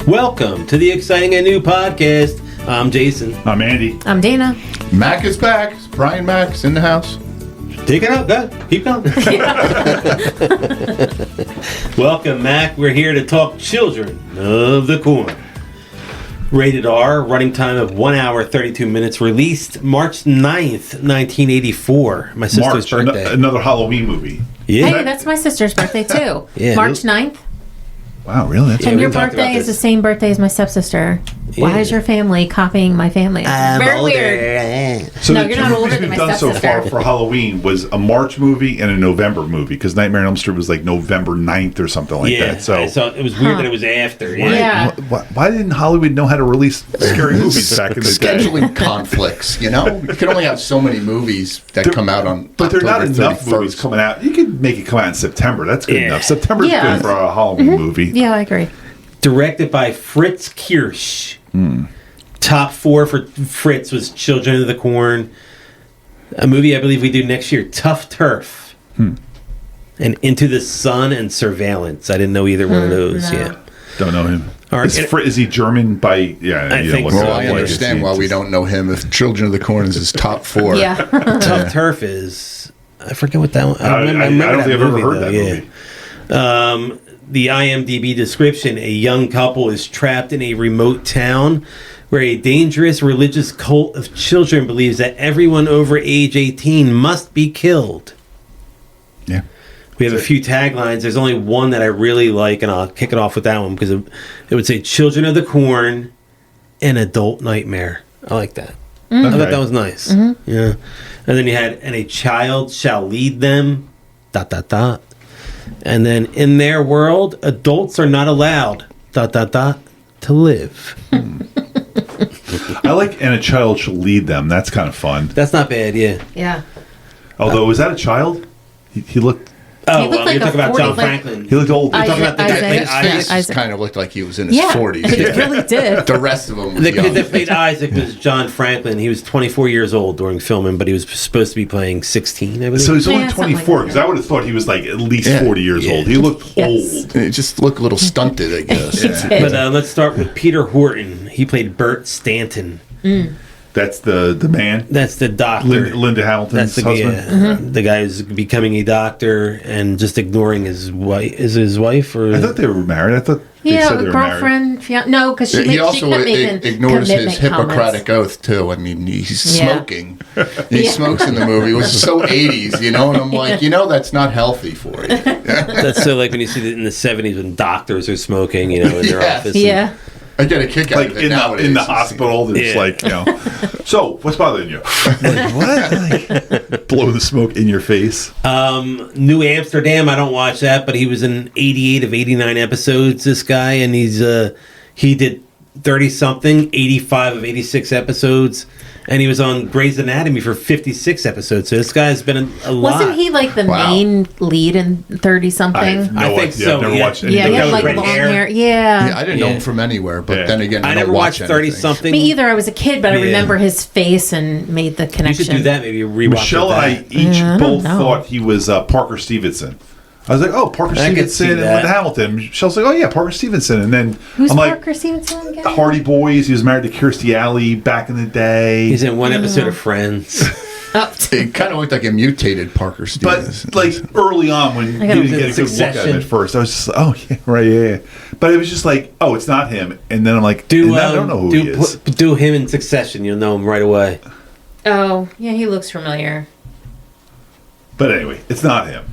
Welcome to the exciting and new podcast. I'm Jason. I'm Andy. I'm Dana. Mac is back. Brian Mac's in the house. Take it out. Go. Keep going. Welcome, Mac. We're here to talk Children of the Corn. Rated R, running time of 1 hour, 32 minutes. Released March 9th, 1984. My sister's birthday. Another Halloween movie. Yeah. Hey, that's my sister's birthday too. Yeah, March 9th. Wow, really? That's Yeah, And we your talked about birthday is this. the same birthday as my stepsister. Why Yeah. is your family copying my family? It's very weird. So No, the you're two not older movies than we've my done so stepsister. far for Halloween was a March movie and a November movie, because Nightmare on Elm Street was like November 9th or something like Yeah. that. So it was weird that it was after. Yeah. Yeah. why didn't Hollywood know how to release scary movies back in the day? Scheduling conflicts, you know? You can only have so many movies that come out on But there are not October enough 31st. movies coming out. You could make it come out in September. That's good Yeah. enough. September's Yeah. good for a Halloween movie. Yeah, I agree. Directed by Fritz Kirsch. Top 4 for Fritz was Children of the Corn. A movie I believe we do next year, Tough Turf. And Into the Sun and Surveillance. I didn't know either one of those. no. Yeah. Don't know him. All right. Is he German by... Yeah, I you think know, so. Well, I Yeah, understand why we don't know him if Children of the Corn is his top 4. Yeah. Tough Turf is... I forget what that one... I remember don't think I've ever heard though, that movie. The IMDb description, a young couple is trapped in a remote town where a dangerous religious cult of children believes that everyone over age 18 must be killed. Yeah. We have a few taglines. There's only one that I really like, and I'll kick it off with that one because it would say Children of the Corn, an adult nightmare. I like that. I thought that was nice. Yeah. And then you had, and a child shall lead them, ... And then in their world, adults are not allowed ... to live. I like And a Child Shall Lead Them. That's kind of fun. That's not bad, yeah. Yeah. Although, was that a child? He looked... Oh, He looked like you're a talking about 40, John like- Franklin. He looked old. You're talking about the guy that played Isaac. Isaac. His Isaac. kind of looked like he was in his Yeah. 40s. It really did. The rest of them was The kid young. that played Isaac was John Franklin. He was 24 years old during filming, but he was supposed to be playing 16, I believe. So he's only Yeah, something like 24, that. because I would have thought he was like at least Yeah. 40 years old. He looked Yes. old. It just looked a little stunted, I guess. But let's start with Peter Horton. He played Bert Stanton. That's the man. That's the doctor. Linda Hamilton's That's the husband. the guy who's becoming a doctor and just ignoring his wife. Is his wife or? I thought they were married. I thought they Yeah, said they were married. girlfriend. No, because she, He she also kept making ignores his commitment Hippocratic comments. oath, too. I mean, he's Yeah. smoking. He smokes in the movie. It was so 80s, you know? And I'm like, that's not healthy for you. That's so like when you see that in the 70s when doctors are smoking, in their Yes. office. Yeah. I get a kick out Like of it in nowadays. the hospital, there's Yeah. So, what's bothering you? Like, what? Like, blow the smoke in your face. New Amsterdam, I don't watch that, but he was in 88 of 89 episodes, this guy, and he did 30-something, 85 of 86 episodes, and he was on Grey's Anatomy for 56 episodes, so this guy's been a lot. Wasn't he like the Wow. main lead in 30-something? I have no I think idea. so, I've never yeah. watched Yeah, anything. he had With like red long hair. hair. Yeah. Yeah, I didn't know him from anywhere, but Yeah. then again, I I never don't watch watched anything. 30-something. Me either. I was a kid, but I Yeah. remember his face and made the You connection. should do that, maybe rewatch Michelle and I that. each both know. thought he was Parker Stevenson. I was like, oh, Parker I could see Stevenson and that. Linda Hamilton. Michelle's like, oh, yeah, Parker Stevenson. And then Who's I'm like, Parker Stevenson again? Hardy Boys. He was married to Kirstie Alley back in the day. He's in one episode of Friends. Oh. It kind of looked like a mutated Parker Stevens. But like early on, when you I gotta didn't get a good look at Succession. him at first, I was just like, oh yeah, right, yeah. But it was just like, oh, it's not him. And then I'm like, and then I don't know who he is. Do him in Succession, you'll know him right away. Oh, yeah, he looks familiar. But anyway, it's not him.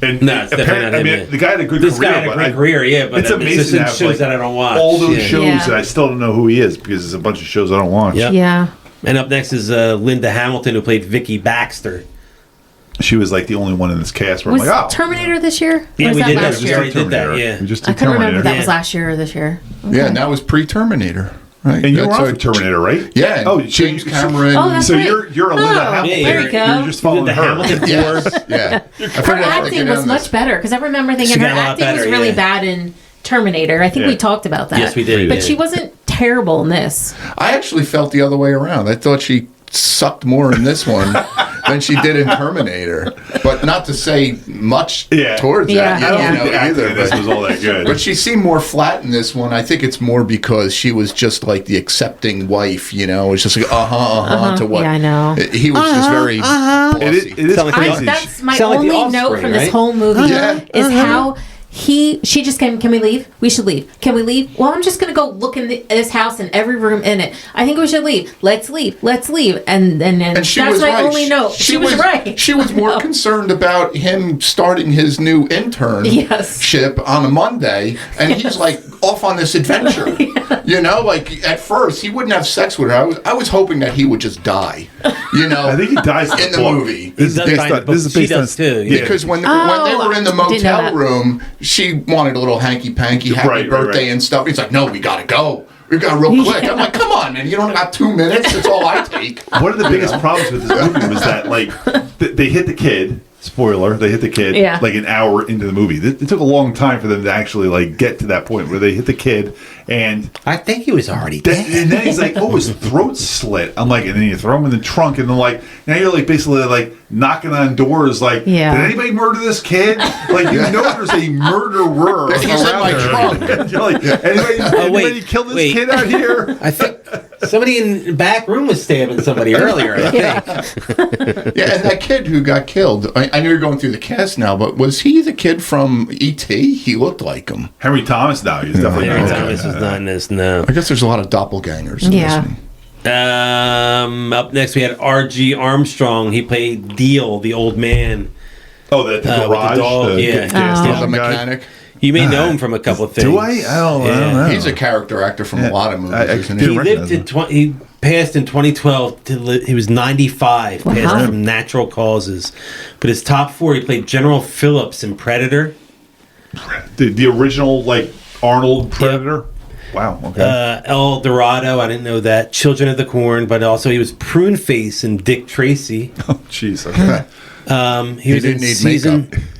And No, it's definitely not him, I mean, yeah. the guy had a good This career. guy had a but great career, yeah, but it's it's amazing just to in have, shows like, that I don't watch. all those Yeah. shows Yeah. that I still don't know who he is because there's a bunch of shows I don't watch. Yep. Yeah. And up next is Linda Hamilton, who played Vicky Baxter. She was like the only one in this cast where Was I'm like, oh, Terminator this year? Yeah, Or was we that did that. last We year? already did that, Terminator. yeah. We just I did couldn't remember if that Terminator. was last year or this year. yeah, and that was pre-Terminator, right? And you were That's on what- for Terminator, right? Yeah. Oh, James so- Cameron. Oh, that's So right. you're a Linda Oh, Hamilton. yeah, there you go. You're just following Linda her. Hamilton. Yes. Yeah. I Her figured out how to acting get was on much this. better because I remember thinking She her got a lot acting was better, really yeah. bad in Terminator. I think Yeah. we talked about that. Yes, we did. But Yeah. she wasn't terrible in this. I actually felt the other way around. I thought she sucked more in this one than she did in Terminator. But not to say much towards that, either. This was all that good. But she seemed more flat in this one. I think it's more because she was just like the accepting wife, It's just like, to what. Yeah, I know. He was just very bossy. It is crazy. That's my Sound like the only note Offspring, from this right? whole movie Yeah. is how she just came. Can we leave? We should leave. Can we leave? Well, I'm just gonna go look in this house and every room in it. I think we should leave. Let's leave. Let's leave. And she that's was my right. only note. She was right. She was more concerned about him starting his new internship on a Monday, and he's like off on this adventure. Like at first he wouldn't have sex with her. I was hoping that he would just die. I think he dies in the movie. This is based on too. Because when they were in the motel room, she wanted a little hanky-panky, happy birthday and stuff. He's like, no, we gotta go. We got real quick. I'm like, come on, man. You don't got 2 minutes. That's all I take. One of the biggest problems with this movie was that, like, they hit the kid. Spoiler, they hit the kid like an hour into the movie. It took a long time for them to actually like get to that point where they hit the kid, and I think he was already dead. And then he's like, "Oh, his throat's slit." I'm like, and then you throw him in the trunk, and then like now you're like basically like knocking on doors, like, "Did anybody murder this kid?" Like there's a murderer. He's in my trunk. You're like, anybody kill this kid out here? I think somebody in the back room was stabbing somebody earlier. I think. And that kid who got killed. I know you're going through the cast now, but was he the kid from E.T.? He looked like him. Henry Thomas. Now he's definitely Henry Thomas was not in this. No, I guess there's a lot of doppelgangers in this one. Up next we had R.G. Armstrong. He played Deal, the old man. Oh, the garage. With the dog. The mechanic. You may know him from a couple of things. Do I? I don't know. He's a character actor from a lot of movies. He passed in 2012. He was 95. Passed from natural causes. But his top 4, he played General Phillips in Predator. The original, like, Arnold Predator? Yep. Wow, okay. El Dorado, I didn't know that. Children of the Corn, but also he was Pruneface in Dick Tracy. Oh, jeez, okay. He was in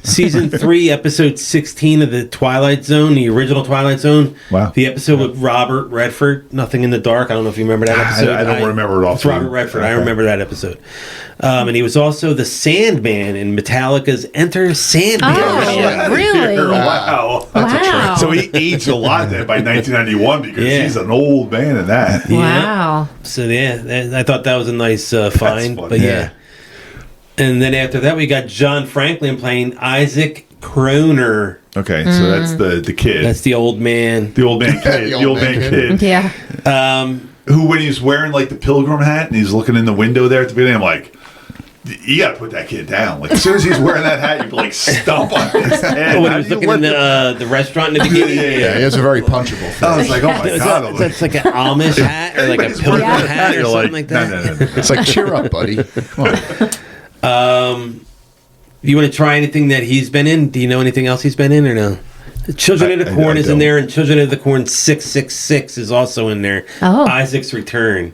season 3, episode 16 of the Twilight Zone, the original Twilight Zone. Wow. The episode with Robert Redford, Nothing in the Dark. I don't know if you remember that episode. I don't remember it all. It's Robert Redford. Okay. I remember that episode. And he was also the Sandman in Metallica's Enter Sandman. Oh, really? Wow. Wow. So he aged a lot then by 1991 because he's an old man in that. Wow. So I thought that was a nice find. But and then after that, we got John Franklin playing Isaac Kroner. Okay, so that's the kid. That's the old man. The old man kid. the old man kid. Yeah. Who, when he's wearing like the pilgrim hat and he's looking in the window there at the beginning, I'm like, you got to put that kid down. Like as soon as he's wearing that hat, you can like stomp on his head. When he was looking in the restaurant in the beginning. Yeah, he has a very punchable face. I was like, oh my god, that's like an Amish hat or like a pilgrim hat or something like that. No. It's like, cheer up, buddy. Come on. You want to try anything that he's been in? Do you know anything else he's been in or no? Children of the Corn is in there, and Children of the Corn 666 is also in there. Oh. Isaac's Return.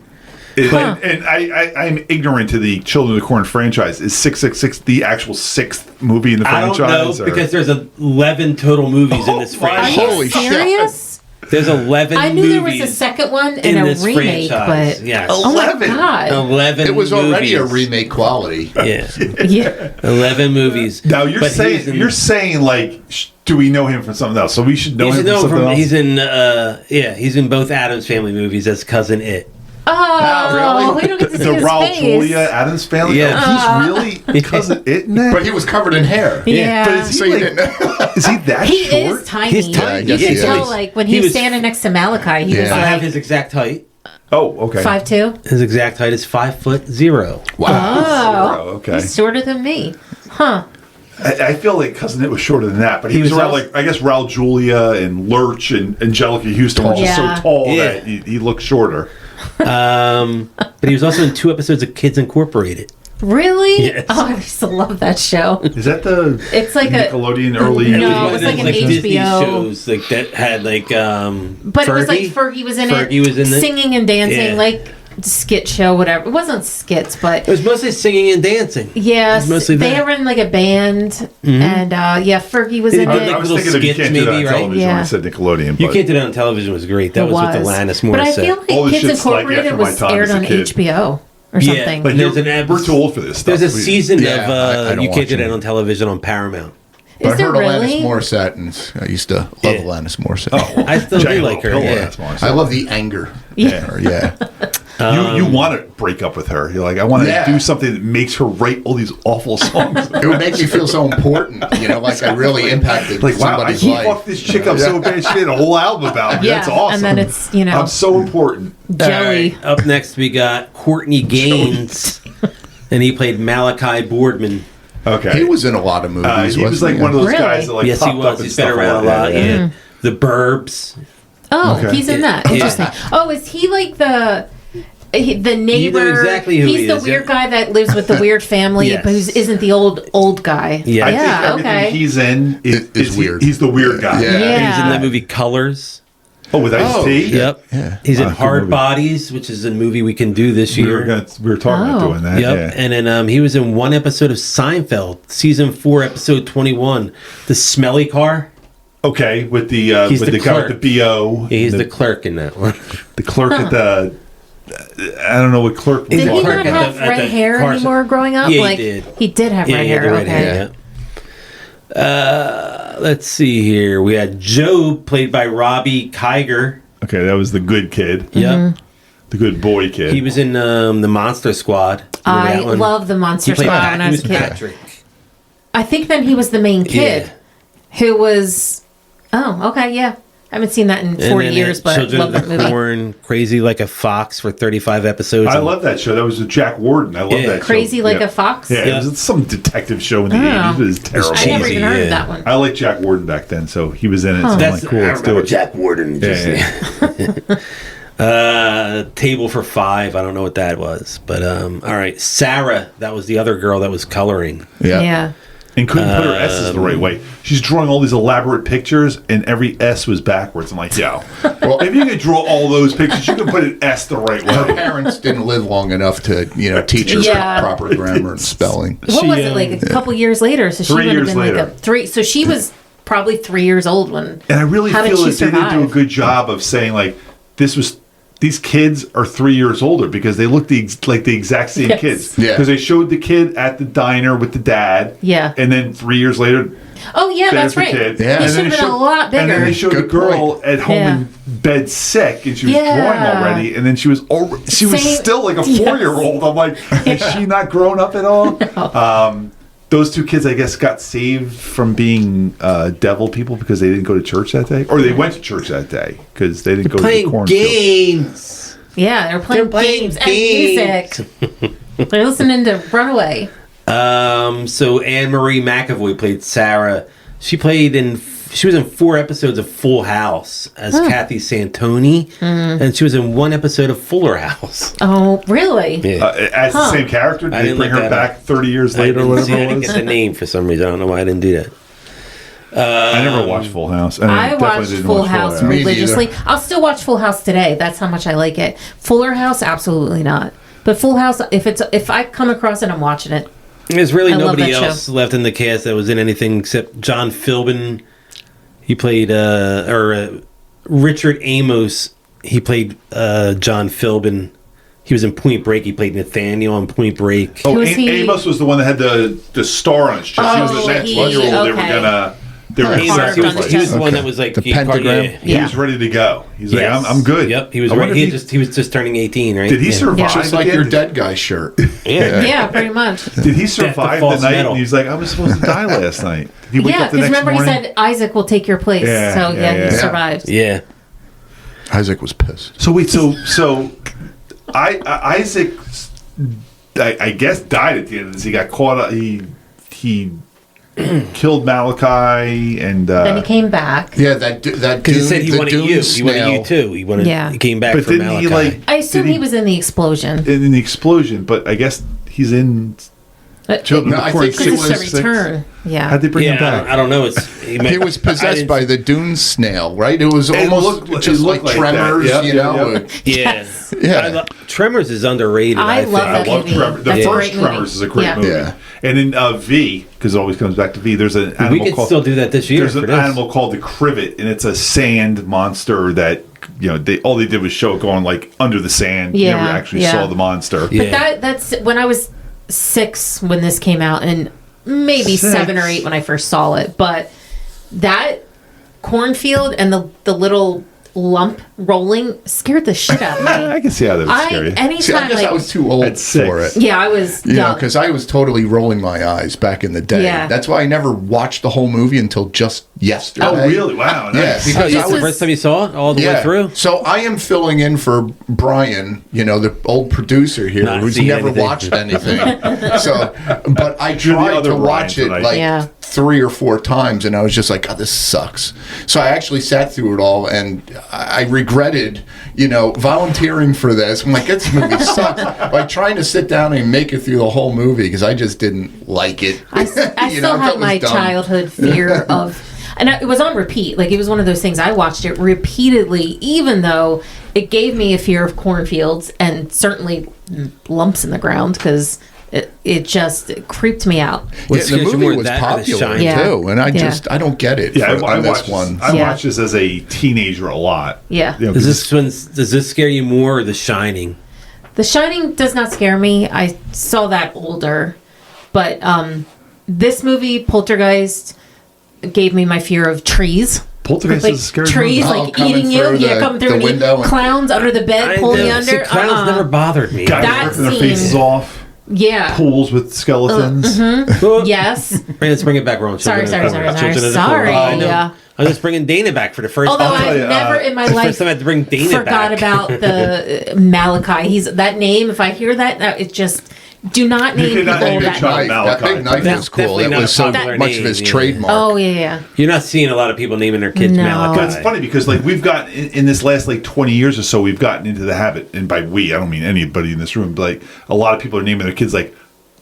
And I'm ignorant to the Children of the Corn franchise. Is 666 the actual 6th movie in the franchise? I don't know, because there's 11 total movies in this franchise. Holy serious? There's 11 I knew movies there was a second one and a this remake, franchise. but yes. oh my god, 11. It was already a movies. remake quality. Yeah, yeah. 11 movies. Now you're saying like, do we know him from something else? So we should know him from something else. He's in he's in both Addams Family movies as cousin It. Oh, really? We don't get to see his Raul face. Julia Addams Family. Yeah. He's really cousin It in that. But he was covered in hair. Yeah. But is he is he that He short? is tiny. He's tiny. You Yeah, can he tell, is. like, when he was standing next to Malachi, he was I have like his exact height. Oh, okay. 5'2". His exact height is 5'0". Wow. Oh, okay. He's shorter than me. Huh. I feel like Cousin It was shorter than that, but he was around, like, I guess Raul Julia and Lurch and Angelica Houston were just so tall that he looked shorter. But he was also in 2 episodes of Kids Incorporated. Really? Yes. Oh, I used to love that show. Is that the It's like Nickelodeon early? No, it was like an Disney HBO shows like that had like but it was like Fergie was in Fergie it, was in it. singing and dancing, Yeah. like skit show, whatever. It wasn't skits, but It was mostly singing and dancing. yes, mostly they that. were in like a band, and Fergie was They in did, it. I was Little thinking if you skits can't do that on maybe, right? television when Yeah. I said Nickelodeon. You but- Can't Do That on Television was great. That It was with Alanis Morissette. But I feel like All this Kids shit's like Incorporated after my was time aired as a on kid. HBO. or something. But we're too old for this stuff. There's a season I of don't You Can't Do watch That it. on television on Paramount. Is I there heard Alanis really? Morissette, and I used to love Alanis Morissette. Oh, I still do like her. Yeah. I love the anger. Yeah. You want to break up with her. You're like, I want to do something that makes her write all these awful songs. It would make me feel so important, like I really impacted Like, wow, I somebody's can life. fuck this chick up so bad she made a whole album about me. Yeah, That's awesome. and then it's, I'm so important. Joey. All right, up next, we got Courtney Gaines, and he played Malachi Boardman. Okay. He was in a lot of movies. He was like one of those guys that Yes, he popped up was. and He's been stuff around a lot. Yeah. Yeah. The Burbs. Oh, Okay. he's in that. Yeah. Interesting. Oh, is he like the neighbor? You know exactly who he's he the is, weird yeah. guy that lives with the weird family, Yes. but who isn't the old guy. Yeah. I think Yeah, everything okay. he's in is weird. He's the weird guy. Yeah. Yeah. He's in that movie Colors. Oh, with Ice-T? Yep. Yeah. He's in Good Hard movie. Bodies, which is a movie we can do this We year. were talking about Oh. doing that. Yep. Yeah. And then he was in one episode of Seinfeld, season 4, episode 21, The Smelly Car. Okay, with the He's with the the guy with clerk. the BO. Yeah, he's the clerk in that one. the clerk at the. I don't know what clerk. Did the he clerk not at have the- at red the hair car- anymore growing up? Yeah, he did. He did have Yeah, red he had hair. the red Okay. hair, yeah. Let's see here. We had Joe, played by Robbie Kiger. Okay, that was the good kid. Yep. The good boy kid. He was in the Monster Squad. Remember I that one? love the Monster He played Squad when I he was was a kid. Patrick. I think then he was the main kid who was. Oh, okay, yeah. I haven't seen that in 40 then years, but I Children love of that the movie. Corn, Crazy Like a Fox for 35 episodes. I love that show. That was with Jack Warden. I love Yeah. that show. Crazy Like Yeah. a Fox? Yeah, Yeah. it was some detective show in the Oh. 80s. It was terrible. I never cheesy, even heard yeah. of that one. I liked Jack Warden back then, so he was in it. So I'm That's like, cool, I let's do remember it. Jack Warden. Table for Five. I don't know what that was, but all right. Sarah, that was the other girl that was coloring. Yeah. And couldn't put her S's the right way. She's drawing all these elaborate pictures, and every S was backwards. I'm like, yo, well, if you could draw all those pictures, you can put an S the right Her way. parents didn't live long enough to, teach her Yeah. proper grammar and spelling. What was it, like a couple years later? So she 3 would have years been later. like a 3. So she was probably 3 years old when. And I really How did feel she that they didn't do a survive? good job of saying, like, these kids are 3 years older because they look like the exact same Yes. kids. Yeah. Because they showed the kid at the diner with the dad. Yeah. And then 3 years later, Oh, yeah, there's that's the right. kid. Yeah. He And should then have they been a lot bigger. And then they showed Good the girl point. at home Yeah. in bed sick, and she was Yeah. drawing already, and then she was Same- still like a Yes. 4-year-old. I'm like, is she not grown up at all? Those two kids, I guess, got saved from being devil people because they didn't go to church that day, or they went to church that day because they didn't go to the Playing cornfield. games. Yeah, they're playing games and music. They're listening to Runaway. So Anne Marie McAvoy played Sarah. She was in 4 episodes of Full House as Kathy Santoni, and she was in 1 episode of Fuller House. Oh, really? Yeah. As the same character, I did they didn't bring look her that back 30 years I later, or didn't, whatever see, I it didn't was? get the name for some reason. I don't know why I didn't do that. I never watched Full House. And I definitely watched didn't Full watch House Me religiously. neither. I'll still watch Full House today. That's how much I like it. Fuller House, absolutely not. But Full House, if I come across it, I'm watching it. There's really I love nobody that else show. left in the cast that was in anything except John Philbin. He played, Richard Amos. He played John Philbin. He was in Point Break. He played Nathaniel on Point Break. Oh, Who is he? Amos was the one that had the star on his chest. He was Oh, the next he- 1-year-old. They were okay. gonna. They were Carved gonna on He was, his he was chest. the one that was like The pentagram? He Yeah. was ready to go. He's Yes. like, I'm good. Yep, he was I ready. wonder if He was just turning 18, right? did he Yeah. survive? Yeah. Just at like the your end? dead guy shirt. Yeah. Yeah, pretty much. Did he survive the false night? medal. And he's like, I was supposed to die last night. Did he wake Yeah, up the because next remember morning? he said Isaac will take your place. Yeah, So yeah, he yeah. survived. Yeah. Isaac was pissed. So wait, so Isaac, I guess, died at the end of this. He got caught. He killed Malachi, and Then he came back. Yeah, that Because he said he wanted you. He wanted you too. Yeah. He came back But for didn't Malachi. he like? I assume did he was in the explosion. in the explosion? But I guess he's in Children No, of I the Corn think it was 6. a return. Yeah. How'd they bring him Yeah, back? I don't know. He was possessed by the dune snail, right? It was It almost looked- just it like looked like that. Tremors, Yep, you yep, know? yep. Yeah. Yeah. Tremors is underrated. I think. love I that love movie. Tremors. The That's a first great movie. Tremors is a great Yeah. movie. Yeah. And in V, because it always comes back to V, there's an animal We could called... still do that this year. There's for an this. animal called the Crivet, and it's a sand monster that, all they did was show it going, like, under the sand. You never Yeah, actually yeah. saw the monster. Yeah. But that's when I was 6 when this came out, and maybe 7 or 8 when I first saw it. But that cornfield and the little lump rolling scared the shit out of me. I can see how that would scare you. See, I Anytime, guess like, I was too old At 6. for it. yeah, I was young. Because I was totally rolling my eyes back in the day. Yeah. That's why I never watched the whole movie until just yesterday. Oh, really? Wow. Yeah, Nice. because Oh, I that's the was- first time you saw it all the way through? So I am filling in for Brian, the old producer here, Not who's seeing never anything. watched anything. But I You're the tried other to Brian watch it tonight. like Yeah. 3 or 4 times, and I was just like, God, this sucks. So I actually sat through it all, and I regretted, volunteering for this. I'm like, this movie sucks. Like trying to sit down and make it through the whole movie because I just didn't like it. I You still know, I thought have it was my dumb. childhood fear of, and it was on repeat. Like, it was one of those things, I watched it repeatedly, even though it gave me a fear of cornfields and certainly lumps in the ground, because it just creeped me out. What Yeah, scares the you movie more, was that or The popular Shining? Yeah. too, and I Yeah. I don't get it. Yeah, for, I on this watched one. this. I Yeah. watched this as a teenager a lot. Yeah. Does this scare you more or The Shining? The Shining does not scare me. I saw that older. But this movie, Poltergeist, gave me my fear of trees. Poltergeist Like is a scary trees, movie. like coming eating you. through Yeah, the- coming through the and window and- clowns under the bed, pulling you under. Clowns never bothered me. Guys that ripping their scene- faces off. Yeah. Pools with skeletons. Yes. Let's bring it back, Ron. Sorry. Children of the Corn. I know. Yeah. I'm just bringing Dana back for the first Although time. tell I've you, never in my It's the life first time I had to bring Dana forgot back. about the Malachi. He's that name. If I hear that, it just do not name people cannot name your that child name. Malachi. That big knife That's was cool. definitely That not was a so popular much of his name, yeah. trademark. Oh yeah. You're not seeing a lot of people naming their kids No. Malachi. But it's funny because we've gotten in this last 20 years or so, we've gotten into the habit, and by we, I don't mean anybody in this room, but like a lot of people are naming their kids like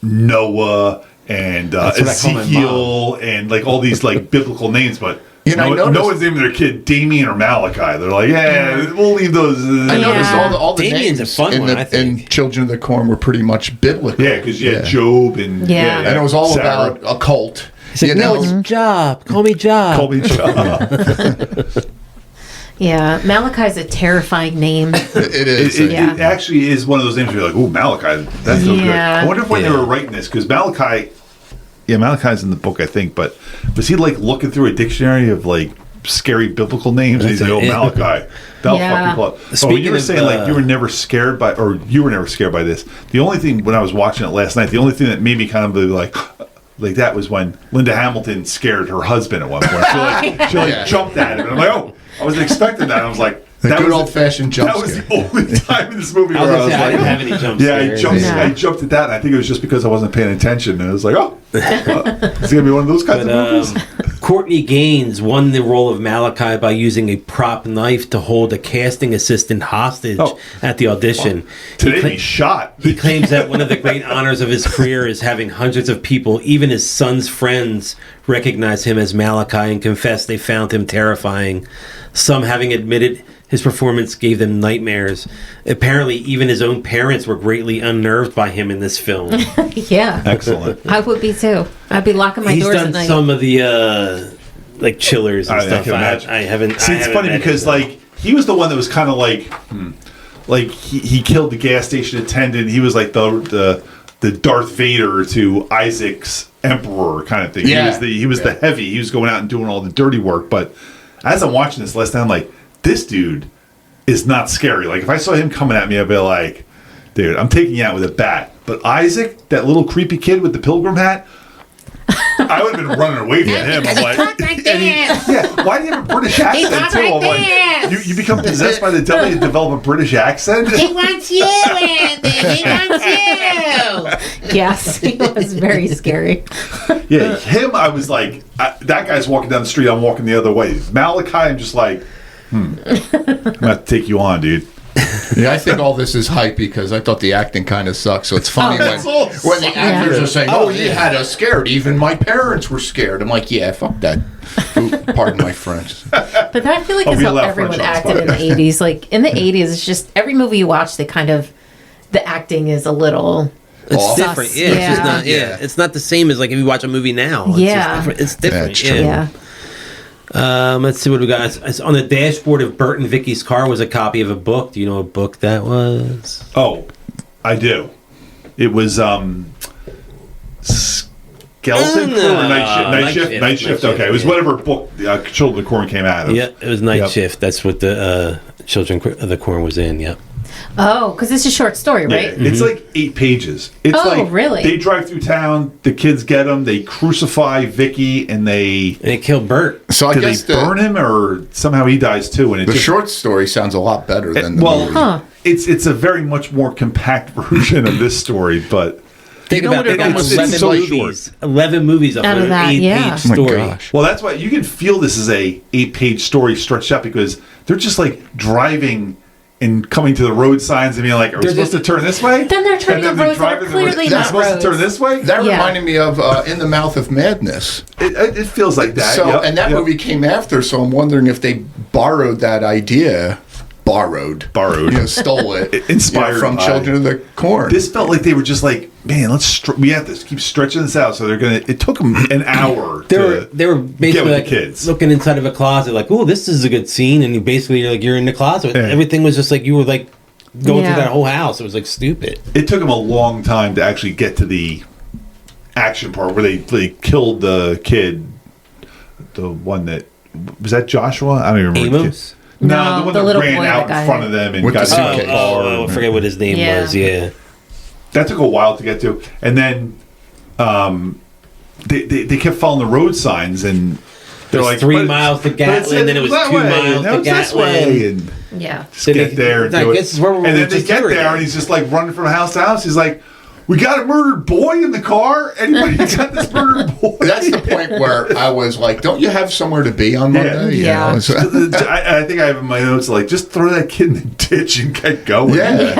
Noah and That's what I call my Ezekiel and like all these like biblical names, but You know, I no noticed- one's naming their kid Damien or Malachi. They're like, yeah, we'll leave those. I noticed Yeah. all the Damien's a names fun in, one, I think. in Children of the Corn were pretty much biblical. Yeah, because you had Job and Yeah. And it was all Sarah. about a cult. He's like, no, it's Job. Call me Job. Call me Job. Yeah. Malachi's a terrifying name. It is. It Yeah. actually is one of those names where you're like, oh, Malachi, that's so good. Yeah. I wonder if when they Yeah. were writing this, because Malachi's in the book, I think, but was he like looking through a dictionary of like scary biblical names? And he's like, oh, Malachi. That'll Yeah. fuck people up. But when Speaking you were of, saying like you were never scared by this, the only thing when I was watching it last night, the only thing that made me kind of be like that was when Linda Hamilton scared her husband at one point. She Yeah. jumped at him. And I'm like, oh, I wasn't expecting that. I was like, The that good was old-fashioned jump That was scare. the only time in this movie I was where I gonna was say, I like, didn't have any jump yeah, scares. I jumped at that. And I think it was just because I wasn't paying attention. And I was like, oh, it's gonna be one of those kinds But of movies. Courtney Gaines won the role of Malachi by using a prop knife to hold a casting assistant hostage at the audition. Today he's shot. He claims that one of the great honors of his career is having hundreds of people, even his son's friends, recognize him as Malachi and confess they found him terrifying. Some having admitted his performance gave them nightmares. Apparently, even his own parents were greatly unnerved by him in this film. Yeah. Excellent. I would be too. I'd be locking my He's doors done at night. some of the like chillers and I stuff. can imagine. I haven't. See, I it's haven't funny met because him, though. like he was the one that was kind of like he killed the gas station attendant. He was like the Darth Vader to Isaac's emperor kind of thing. Yeah. He was the heavy. He was going out and doing all the dirty work. But as I'm watching this last night, I'm like, this dude is not scary. Like if I saw him coming at me, I'd be like, dude, I'm taking you out with a bat. But Isaac, that little creepy kid with the pilgrim hat, I would have been running away from him. I'm like, why do you have a British accent talks too? like I'm like, this. you become possessed by the devil and develop a British accent? He wants you, Andy. He wants you. Yes, he was very scary. Yeah, him, I was like, that guy's walking down the street, I'm walking the other way. Malachi, I'm just like, I'm going to have to take you on, dude. Yeah, I think all this is hype because I thought the acting kind of sucked. So it's funny when the actors are saying, "Oh, he had us scared. Even my parents were scared." I'm like, "Yeah, fuck that." Pardon my French. But I feel like that's how everyone acted in the 80s. Like in the 80s, it's just every movie you watch, they kind of the acting is a little. It's different. Yeah, it's just not. Yeah, it's not the same as like if you watch a movie now. It's different. It's different. Yeah. Let's see what we got. It's on the dashboard of Bert and Vicky's car was a copy of a book. Do you know what book that was? Oh, I do. It was Skeleton Crew or Night Shift? Night Shift. Okay, it was whatever book Children of the Corn came out of. Yeah, it was Night Shift. That's what the Children of the Corn was in. Yep. Oh, because it's a short story, right? Yeah, it's like 8 pages. It's really? They drive through town, the kids get them, they crucify Vicky, and they kill Bert. So I guess they burn him, or somehow he dies too. And the short story sounds a lot better than the movie. It's a very much more compact version of this story, but think about it. Almost 11 movies. 11 movies of an 8-page story. Oh, well, that's why you can feel this is a 8-page story stretched out because they're just like driving and coming to the road signs and being like, are we supposed to turn this way? Then they're turning the roads that are clearly not supposed roads. to turn this way? That reminded me of In the Mouth of Madness. It feels like that. So, and that movie came after, so I'm wondering if they borrowed that idea. Borrowed. Stole it. Inspired from Children of the Corn. This felt like they were just like, man, we have to keep stretching this out. So they're gonna. It took them an hour. They were basically like kids looking inside of a closet, like, oh, this is a good scene, and you're in the closet. Yeah. Everything was just like you were like going through that whole house. It was like stupid. It took them a long time to actually get to the action part where they killed the kid. The one that was that Joshua. I don't even remember. Amos? No, the one that ran out in front of them and got the car. I forget what his name was. Yeah, that took a while to get to, and then they kept following the road signs, and they're like 3 miles to Gatlin, and then it was 2 miles to Gatlin. Just get there and do it. And then they get there, and he's just like running from house to house. He's like, we got a murdered boy in the car. Anybody got this murdered boy? That's the point where I was like, don't you have somewhere to be on Monday? Yeah. I think I have in my notes, like, just throw that kid in the ditch and get going. Yeah.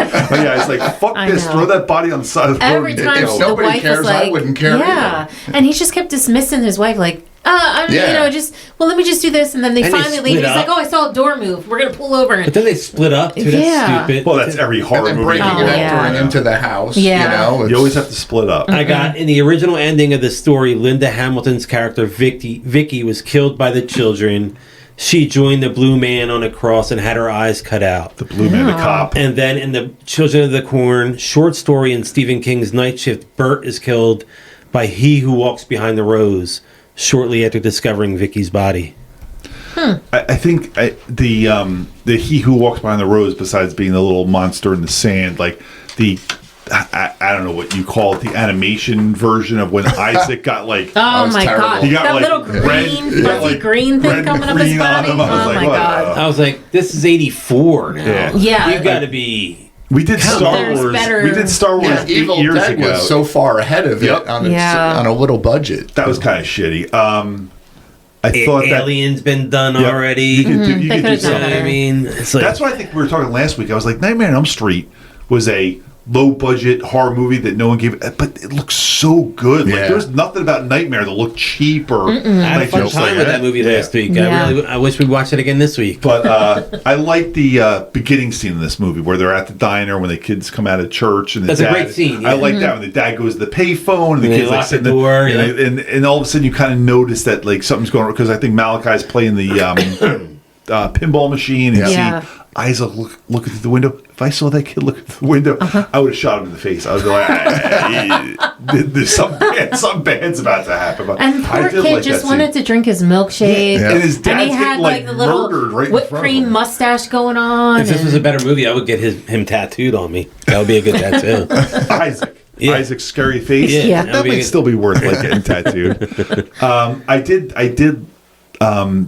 It's like, fuck this. Throw that body on the side of the road. Every time if nobody cares, I wouldn't care either. And he just kept dismissing his wife, like, let me just do this. And then they finally leave. He's like, I saw a door move. We're going to pull over. But then they split up, too. That's stupid. Well, that's every horror movie. Breaking and entering into the house. Yeah. You always have to split up. I got, in the original ending of the story, Linda Hamilton's character, Vicky, was killed by the children. She joined the blue man on a cross and had her eyes cut out. The blue man, the cop. And then in the Children of the Corn short story in Stephen King's Night Shift, Bert is killed by he who walks behind the rose shortly after discovering Vicky's body. I think the he who walks behind the rose, besides being the little monster in the sand, like I don't know what you call it, the animation version of when Isaac got like oh my god, he got that like little green fuzzy green thing coming up his body. Oh my god, I was like, this is 84 now. Yeah. You got to be. We did Star Wars. We did Star Wars 8 Evil years Dead ago. Was so far ahead of it on a little budget. That was kind of shitty. I thought Alien's been done already. You could do something. I mean, it's like, that's why I think we were talking last week. I was like, Nightmare on Elm Street was a low budget horror movie that no one gave, but it looks so good. Like there's nothing about Nightmare that looked cheap or. I had a fun time with that movie last week. I wish we'd watch it again this week. But I like the beginning scene in this movie where they're at the diner when the kids come out of church and that's a great scene. I like that when the dad goes to the payphone and the kids like sit in the door, and all of a sudden you kind of notice that like something's going on because I think Malachi's playing the pinball machine and you see Isaac looking through the window. If I saw that kid looking through the window, I would have shot him in the face. I was like, there's something bad's about to happen. And the poor kid just wanted to drink his milkshake. And his dad's and he had like the little whipped cream mustache going on. If this was a better movie, I would get him tattooed on me. That would be a good tattoo. Isaac's scary face. Yeah. That might still be worth like getting tattooed. I did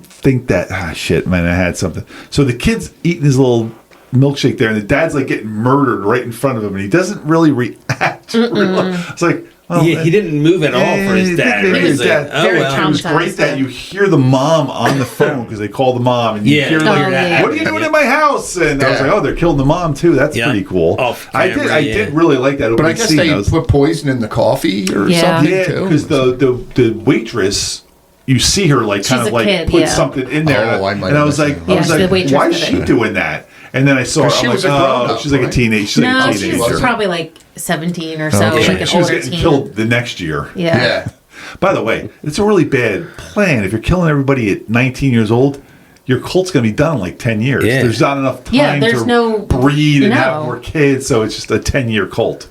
think that shit, man, I had something. So the kid's eating his little milkshake there, and the dad's like getting murdered right in front of him, and he doesn't really react. It's like, he didn't move at all for his dad. He was very It was great that you hear the mom on the phone because they call the mom and you hear like, what are you doing in my house? And I was like, they're killing the mom too. That's pretty cool. I did really like that. But I guess they put poison in the coffee or something too. Because the waitress, you see her like kind of like kid, put something in there, and I was like, why is she doing that? And then I saw her. I'm like, she's like a teenager. She's like a teenager. She was probably like 17 or so, like an she was older getting teen. killed the next year. Yeah. By the way, it's a really bad plan. If you're killing everybody at 19 years old, your cult's going to be done in like 10 years. Yeah. There's not enough time to breed and have more kids, so it's just a 10-year cult.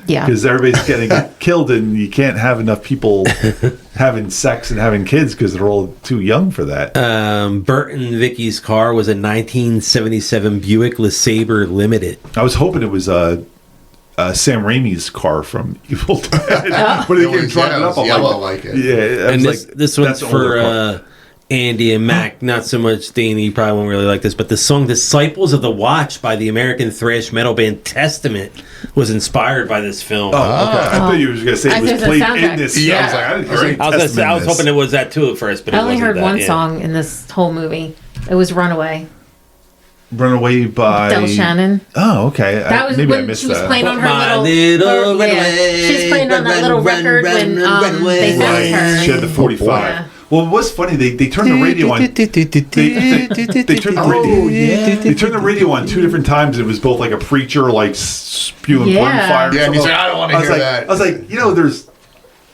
Yeah. Because everybody's getting killed, and you can't have enough people having sex and having kids because they're all too young for that. Bert and Vicky's car was a 1977 Buick LeSabre Limited. I was hoping it was Sam Raimi's car from Evil Dead. When they came driving up, I'm yellow like it. Yeah, and this one's for Andy and Mac. Not so much Danny, you probably won't really like this, but the song Disciples of the Watch by the American thrash metal band Testament was inspired by this film. Oh, okay. I thought you were going to say it was played in this. Yeah. I was like, I didn't hear I was hoping it was that too at first, but I only heard one song in this whole movie. It was Runaway. Runaway by Del Shannon. Oh, okay. That was maybe I when missed she was that. playing on her little runaway. She was playing on that little record when they found her. She had the 45. Yeah. Well, it was funny. They turned the radio on. They turned the radio. They turned the radio on 2 different times. It was both like a preacher like spewing bonfire. Yeah, and he's like, I don't want to hear that. I was like, there's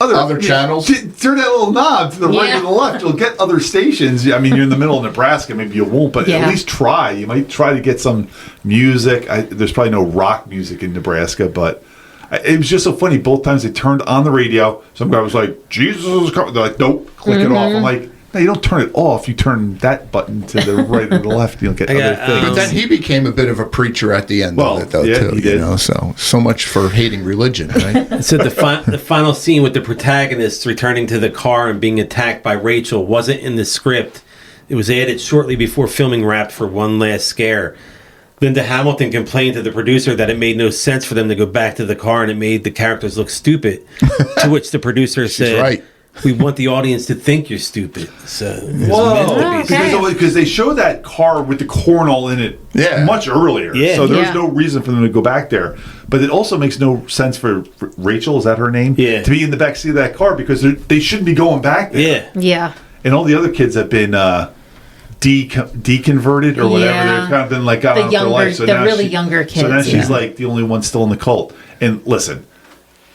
other channels. Turn that little knob to the right or the left. You'll get other stations. I mean, you're in the middle of Nebraska. Maybe you won't, but at least try. You might try to get some music. There's probably no rock music in Nebraska, but it was just so funny. Both times they turned on the radio. Some guy was like, Jesus is coming. They're like, nope, click it off. I'm like, no, you don't turn it off. You turn that button to the right or the left. You'll get other things. But then he became a bit of a preacher at the end of it, though, too. He did. So much for hating religion, right? So the final scene with the protagonists returning to the car and being attacked by Rachel wasn't in the script. It was added shortly before filming wrapped for one last scare. Linda Hamilton complained to the producer that it made no sense for them to go back to the car and it made the characters look stupid. To which the producer said, right. We want the audience to think you're stupid. So it was meant to be because they showed that car with the corn all in it much earlier. Yeah. So there's no reason for them to go back there. But it also makes no sense for Rachel, is that her name? Yeah. To be in the back seat of that car because they shouldn't be going back there. Yeah. And all the other kids have been deconverted or whatever. They've kind of been like got on with their life. So the really younger kids. So now she's like the only one still in the cult. And listen,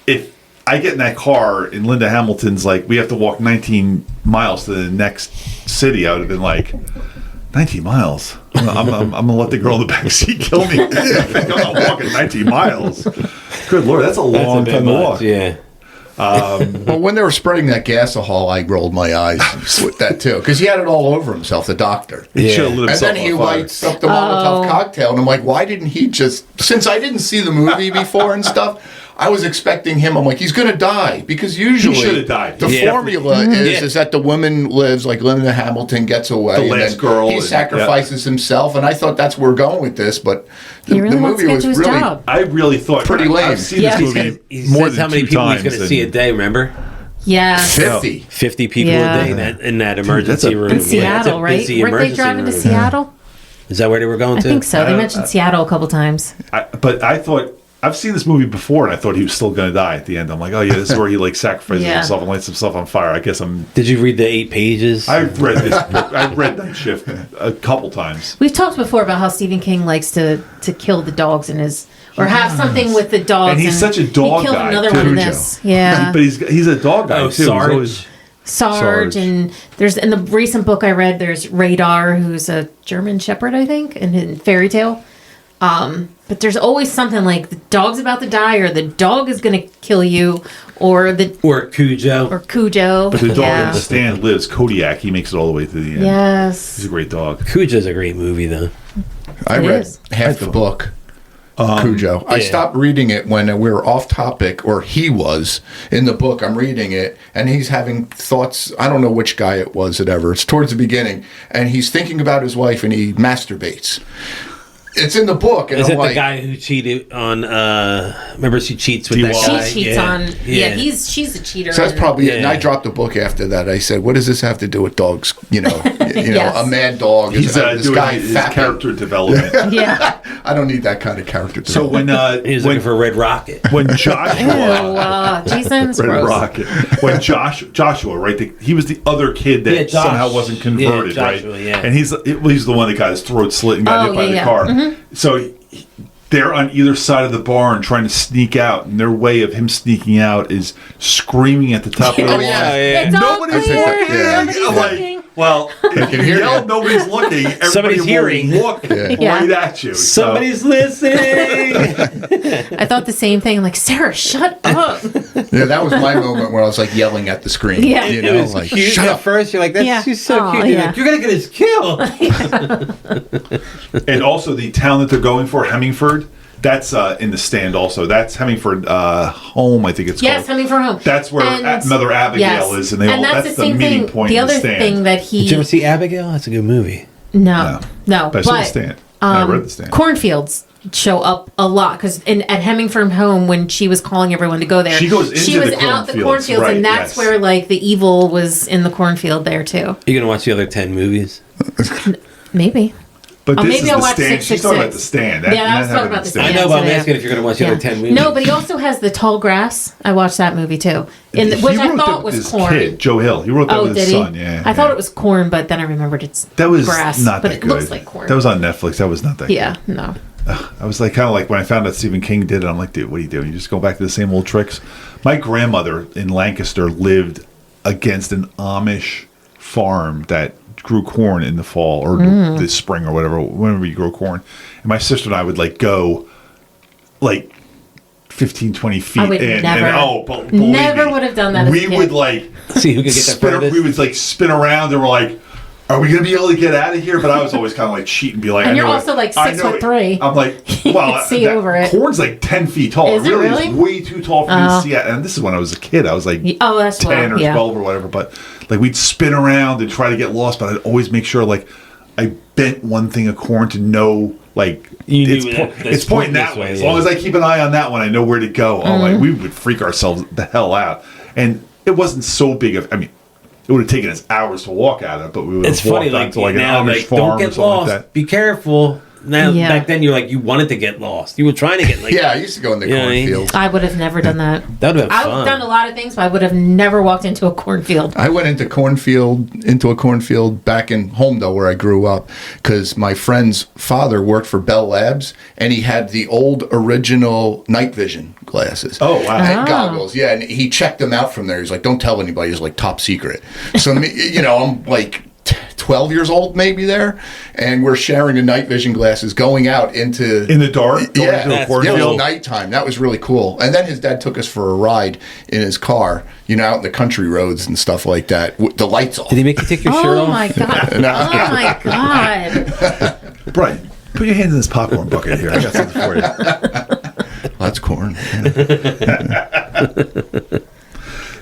if I get in that car and Linda Hamilton's like, we have to walk 19 miles to the next city, I would have been like, 19 miles? I'm going to let the girl in the back seat kill me. I'm not walking 19 miles. Good Lord, that's a long time to walk. Yeah. Well, when they were spreading that gasohol, I rolled my eyes with that too, because he had it all over himself, the doctor. He should have lit himself and then he lights up the Molotov cocktail, and I'm like, why didn't he just? Since I didn't see the movie before and stuff, I was expecting him. I'm like, he's going to die because usually he should have died. The formula is that the woman lives, like Linda Hamilton gets away, the last girl, he sacrifices himself, and I thought that's where we're going with this, but the movie was really. Job. I really thought pretty lame. I've seen this movie He more says than how many 2 people times. he's going to see a day, remember? Yeah. 50. 50 people a day in that emergency room. In Seattle, right? Weren't they driving to Seattle? Is that where they were going to? I think so. They mentioned Seattle a couple times. But I thought, I've seen this movie before, and I thought he was still going to die at the end. I'm like, oh yeah, this is where he like sacrifices himself and lights himself on fire. I guess I'm. Did you read the 8 pages? I've read this. I've read Night Shift a couple times. We've talked before about how Stephen King likes to kill the dogs in his, or have something with the dogs. And he's such a dog he killed guy, another too, one in Joe. this. Yeah. But he's a dog guy too. Sarge. Sarge, and there's in the recent book I read, there's Radar, who's a German Shepherd, I think, in Fairy Tale. But there's always something like the dog's about to die, or the dog is going to kill you, or Cujo. But the dog in the stand lives. Kodiak, he makes it all the way to the end. Yes, he's a great dog. Cujo's a great movie, though. I read half the book. Cujo. I stopped reading it when we were off topic, or he was in the book. I'm reading it, and he's having thoughts. I don't know which guy it was, whatever. It's towards the beginning, and he's thinking about his wife, and he masturbates. It's in the book. And Is I'm it like, the guy who cheated on? Remember, she cheats with that She guy. She cheats on. Yeah, she's a cheater. so that's probably it. And Yeah. I dropped the book after that. I said, "What does this have to do with dogs? You know, Yes. a mad dog. He's this doing guy his fat character development. Yeah. I don't need that kind of character. So development. He was when looking for a red rocket. when Joshua Jason's Red gross. Rocket, when Joshua, right? He was the other kid that Yeah, Josh. somehow wasn't converted, Yeah, right? Joshua, yeah. And he's the one that got his throat slit and got Oh, hit by the yeah. car. So they're on either side of the barn trying to sneak out, and their way of him sneaking out is screaming at the top of their Oh, lungs. yeah. It's all Nobody's clear. looking. Yeah. I'm like, looking. well, if you hear yell, you. nobody's looking. Everybody Somebody's will hearing. look Yeah. right at you. So- Somebody's listening. I thought the same thing. Like, Sarah, shut up. Yeah, that was my moment where I was like yelling at the screen. Yeah. You It know, was like, cute shut at up. first. You're like, that's Yeah. she's so Aw, cute. You're yeah. like, you're gonna get his kill. And also the town that they're going for, Hemmingford, that's in the stand also. That's Hemmingford Home, I think it's Yes, called. Hemmingford Home. That's where Mother Abigail is, and that's the meeting point The in the other stand. thing that Did you ever see Abigail? That's a good movie. No. But I saw the stand. And I read the stand. Cornfields show up a lot because at Hemmingford Home, when she was calling everyone to go there, She goes into she was the out the cornfields, cornfields, right, and that's yes. where like the evil was in the cornfield there too. You gonna watch the other 10 movies? Maybe. But this maybe is I'll the watch stand. She's talking about 666. the stand. Yeah, I was that talking happened about in the stand. I stand. know, but I'm Yeah. asking if you're gonna watch the other 10 movies. No, but he also has the Tall Grass. I watched that movie too, which He I wrote that thought with was his corn. kid, Joe Hill. He wrote that Oh, with did his he? son. Yeah, I thought it was corn, but then I remembered it's that was grass, not but that it good. looks like corn. That was on Netflix. That was not that. Yeah, no. I was like, kind of like when I found out Stephen King did it. I'm like, dude, what are you doing? You just go back to the same old tricks. My grandmother in Lancaster lived against an Amish farm that grew corn in the fall or the spring or whatever, whenever you grow corn. And my sister and I would like go like 15, 20 feet I would in. never- And believe never me, would have done that as a We kid. would like See who could get that furthest. we would like spin around and we're like, are we going to be able to get out of here? But I was always kind of like cheat and be like, And I you're know also, it. like, I know 6'3". it. I'm like, You well, can see that over it. corn's like 10 feet tall. Is it really really? is way too tall for me to see it. And this is when I was a kid. I was like Oh, that's 10 low, or yeah. 12 or whatever. But like we'd spin around and try to get lost. But I'd always make sure like I bent one thing of corn to know like You knew it's, that- it's pointing this that way. way, As yeah. long as I keep an eye on that one, I know where to go. Oh, like we would freak ourselves the hell out. And it wasn't so big of, I mean, it would have taken us hours to walk out of it, but we would have It's funny, walked out like, to like an now, Amish like, farm don't or get something lost. like that. Be careful. Now, Yeah. back then, you're like, you wanted to get lost. You were trying to get, like, Yeah, I used to go in the You know what I mean? cornfield. I would have never done that. that would have been I've fun. done a lot of things, but I would have never walked into a cornfield. I went into a cornfield back in home though, where I grew up, because my friend's father worked for Bell Labs, and he had the old original night vision glasses. Oh, wow. And goggles, yeah, and he checked them out from there. He's like, "Don't tell anybody." He's like, "Top secret." So me, I'm like 12 years old maybe there, and we're sharing the night vision glasses going out into In the dark? Going Yeah, into a That's cornfield? it was cool. nighttime. That was really cool. And then his dad took us for a ride in his car, out in the country roads and stuff like that, with the lights off. Did he make you take your shirt Oh off? my god! Oh my god! Brian, put your hands in this popcorn bucket here. I got something for you. That's corn.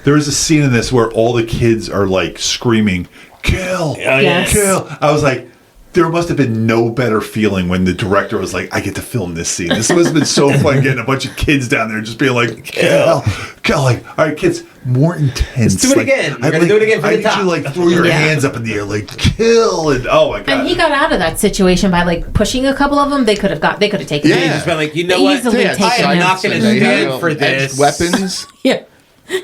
There is a scene in this where all the kids are like screaming, kill, Yes. kill. I was like, there must have been no better feeling when the director was like, I get to film this scene. This must have been so fun getting a bunch of kids down there just being like, kill, kill. Like, all right, kids, more intense. Let's do it Like, again. We're I'd gonna like- do it again from I the need top. you to like throw your Yeah. hands up in the air, like kill, and oh my god. And he got out of that situation by like pushing a couple of them. They could have taken. Yeah. it. He just been like, you know what? Easily They had taken I am him. not going to sights and they stand had for edged this. weapons. Yeah,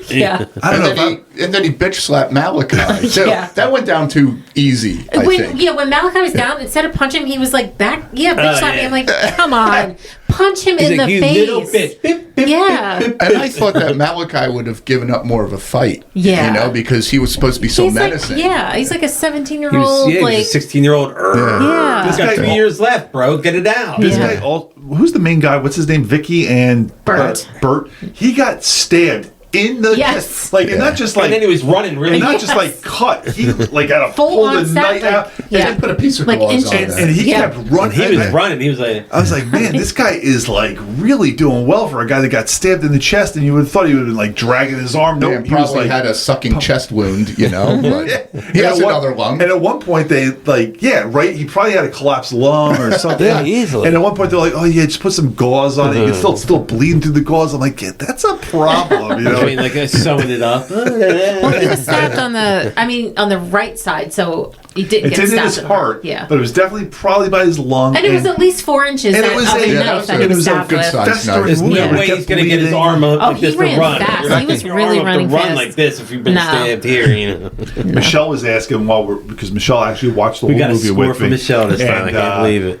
yeah. I don't And know. then he bitch slapped Malachi too. Yeah. That went down too easy, I think. When Malachi was down, instead of punching him, he was like back. Yeah, bitch Oh, slap me. yeah. I'm like, come on, punch him He's in like, the you face. little bitch. Bip, bip, Yeah. bip, bip. And I thought that Malachi would have given up more of a fight. Yeah. Because he was supposed to be so He's like, menacing. he's like a He was, 17-year-old. yeah, he like, was a 16-year-old. Yeah. He's got This guy- 2 years left, bro. Get it out. This Yeah. guy, who's the main guy? What's his name? Vicky and Bert. Bert. He got stabbed in the Yes. like, and not just like, And then he was running really and not fast. just like cut. He like had a Full pull on the stat, knife like, out. yeah. And put a piece of Like gauze on inches. that. And he Yeah. kept running. He was running. He was like, I was like, man, this guy is like really doing well for a guy that got stabbed in the chest, and you would have thought he would have been like dragging his arm. No, Man he was probably like, had a sucking chest wound, you know. But he has another lung. And at one point, they like, yeah, right. He probably had a collapsed lung or something. Yeah, easily. And at one point, they're like, oh yeah, just put some gauze on it. You can still bleeding through the gauze. I'm like, yeah, that's a problem, you know. I mean, like sewing it up. Well, he was stabbed on the right side, so he didn't It get didn't stabbed in his in the heart, Yeah. but it was definitely probably by his lung. And it was at least 4 inches and that it was of a- the yeah, knife that that he was was a stabbed good with. size festering There's no wound. Yeah. It way kept he's going to get his bleeding. arm up Oh, like he this to ran run. fast. You're not He was getting your really arm up running to run fast. like this if you've been No. stabbed here. You know. Michelle was asking because Michelle actually watched the We whole got a movie score with from me. Michelle this time. I And, can't believe it.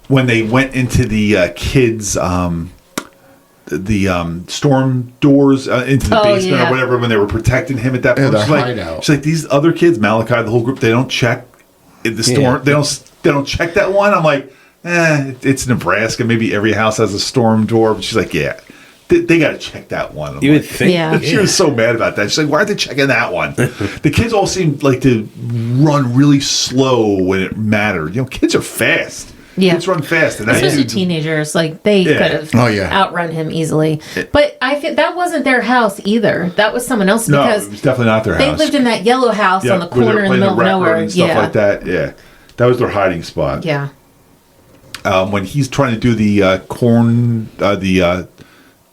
when they went into the kids' the storm doors into the basement yeah. or whatever, when they were protecting him at that point, their she's like, hideout. these other kids, Malachi, the whole group, they don't check the storm. Yeah. They don't check that one. I'm like, it's Nebraska. Maybe every house has a storm door. But she's like, yeah, they got to check that one. I'm You would like, think. Yeah. she was so mad about that. She's like, why are they checking that one? The kids all seem like to run really slow when it mattered. You know, kids are fast. Yeah. Kids run fast. And that Especially dude- teenagers, like they Yeah. could have Oh, yeah. outrun him easily. But I think that wasn't their house either. That was someone else No, because it was definitely not their they house. lived in that yellow house on the where they're corner in the playing middle of record nowhere. and stuff like that. Yeah, that was their hiding spot. Yeah. When he's trying to do the corn, the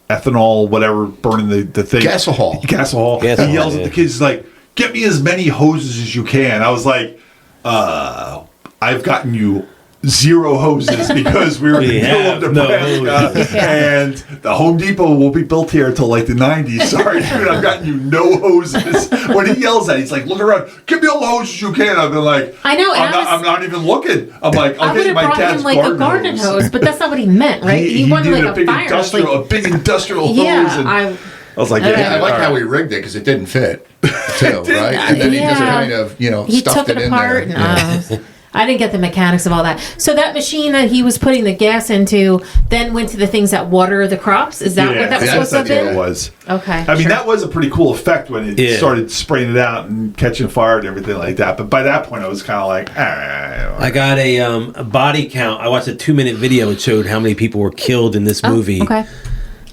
ethanol, whatever, burning the thing. Gasohol. Gasohol. Gasohol, He yells at yeah. the kids, he's like, get me as many hoses as you can. I was like, I've gotten you 0 hoses because we're in the We middle have of no Nebraska, hoses. and the Home Depot will be built here until like the 90s. Sorry, dude, I've gotten you no hoses. When he yells at it, he's like, look around, give me all the hoses you can. I've been like, I know, and I'm not even looking. I'm like, I I'm would getting have my brought dad's him like a garden hose, but that's not what he meant, right? He wanted needed like a big fire hose. industrial, Like, a big industrial yeah, hose. And I was like, Okay. Yeah, I like all how right. he rigged it because it didn't fit, too, right? And then he just Yeah. kind of, he stuffed took it in apart. there. And, I didn't get the mechanics of all that. So that machine that he was putting the gas into then went to the things that water the crops. Is that what that was supposed to have that's what been? it was. Okay. I mean, sure. that was a pretty cool effect when it started spraying it out and catching fire and everything like that. But by that point, I was kind of like, I got a body count. I watched a 2-minute video. It showed how many people were killed in this movie. Okay.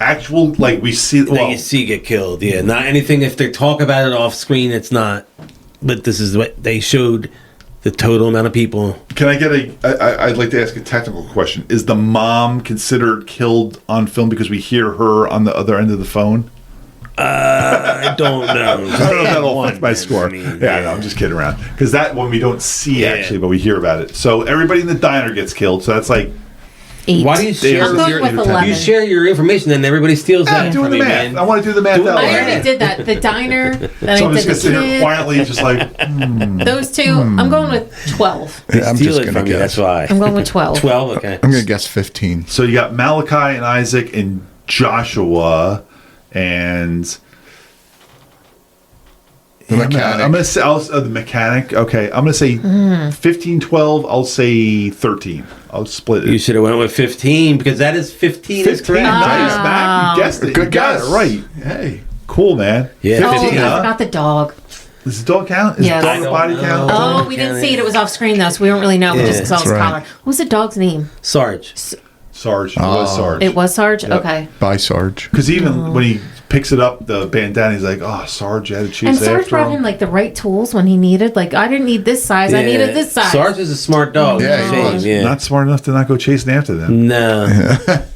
actual, like we see. That Well, you see get killed. Yeah, not anything. If they talk about it off screen, it's not. But this is what they showed. The total amount of people. can I get I'd like to ask a technical question. Is the mom considered killed on film because we hear her on the other end of the phone? I don't know. I don't know if that'll affect my score. I mean, yeah, no, I'm just kidding around. Because that one we don't see Yeah. actually, but we hear about it. So everybody in the diner gets killed. So that's like 8. Why do you share I'm going your with 11. you share your information, then everybody steals that I'm from doing the you, math. man. I want to do the math Do that it. I way. already did that. The diner. Then So I I'm just did gonna the sit here kid. quietly, just like Those two. I'm going with 12. They I'm steal just it gonna from you. guess. That's why. I'm going with 12. 12. Okay. I'm going to guess 15. so. You got Malachi and Isaac and Joshua and The mechanic. I'm gonna say the mechanic. Okay, I'm gonna say 15, 12. I'll say 13. I'll split it. You should have went with 15 because that is 15. Is 15. correct. Nice, Matt. You guessed it. Good you got guess. it right. Hey. Cool, man. Yeah, 15, Oh, 15, I huh? forgot the dog. Does the dog count? Is Yes. the I dog a don't body know. count? Oh, we didn't see it. It was off screen though, so we don't really know. We Yeah, just saw his that's right. collar. What was the dog's name? Sarge. Sarge. It was Sarge. It was Sarge. Okay. Bye, Sarge. Because even when he picks it up, the bandana, he's like, "Oh, Sarge, I had to chase And Sarge after brought him like the right tools when he needed. Like I didn't need this size. I needed this size. Sarge is a smart dog. Yeah, he Shame, was. yeah. Not smart enough to not go chasing after them." No.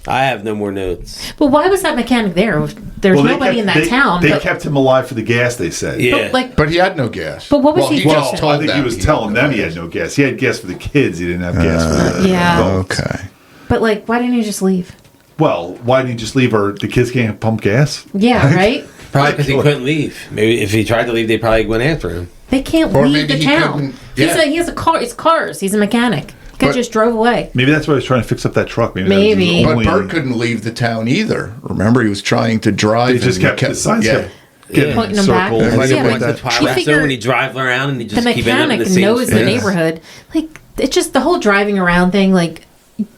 I have no more notes. But why was that mechanic there? There's Well, they nobody kept- in that they- town. They but, kept him alive for the gas. They said. Yeah. but like, But he had no gas. But what was well, he Well, just told I think he them was had telling no them he gas. had no gas. He had gas for the kids. He didn't have gas for the Yeah. adults. Okay. but like, why didn't he just leave? Well, why didn't he just leave her? The kids can't pump gas. Yeah, right. Probably because he couldn't leave. Maybe if he tried to leave, they probably went after him. They can't Or leave maybe the he town. couldn't- yeah. He has a car. It's cars. He's a mechanic. He could But- just drove away. Maybe that's why he was trying to fix up that truck. Maybe. Maybe. That was But his Bert only- couldn't leave the town either. Remember, he was trying to drive. They just and kept the signs kept getting Pointing them back. circled. Yeah, and like stuff the like that. Twilight You Zone figure when he drive around and he The just keep ending up in mechanic the same knows the spot. neighborhood. Like it's just the whole driving around thing. Like